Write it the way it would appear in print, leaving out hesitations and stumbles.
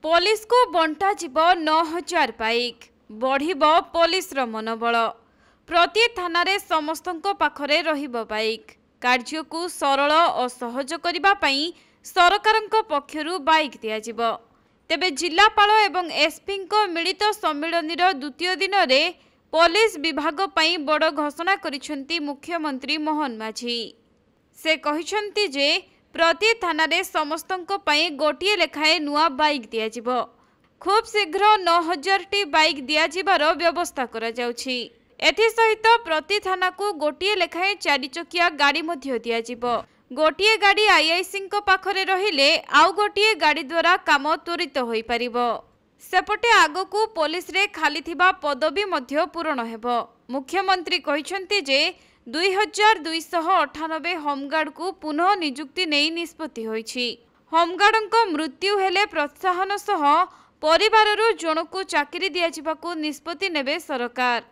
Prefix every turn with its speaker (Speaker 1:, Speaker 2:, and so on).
Speaker 1: Police को बंटा जीव 9000 bike बढ़िब police मनोबल। प्रति थाना रे समस्तंको पाखरे रहिब बाइक। कार्य को सरल और सहज करिबा पई सरकारंको पक्षरु बाइक दियाजिब। तेबे जिलापाल एवं एसपी को मिलित सम्मिलनीर द्वितीय दिन रे पुलिस विभाग पई बड़ घोषणा करिसेंती मुख्यमंत्री मोहन माझी। से कहिसेंती जे प्रति थाना रे समस्तंको पई गोटिए लेखाए नुआ बाइक दियाजिब। खूब शीघ्र 9000 टी बाइक दियाजिबार व्यवस्था करा जाउछि। एथि सहित प्रति थाना को गोटिए लेखाए 4 चकिया गाड़ी मध्य दियाजिब। गोटिए गाड़ी आईआईसी को पाखरे रहिले आउ गोटिए गाड़ी द्वारा काम त्वरित होई परिबो। सेपटे आगकू पुलिस रे खाली थिबा पदवी मध्य पूरण हेबो। मुख्यमंत्री कहिसेंती जे 2298 होमगार्ड को पुनः नियुक्ति नहीं निष्पत्ति होईछि। होमगार्डक मृत्यु हेले प्रोत्साहन सह परिवाररु जनकू चाकरी दियाजिबाकू निष्पत्ति नेबे सरकार।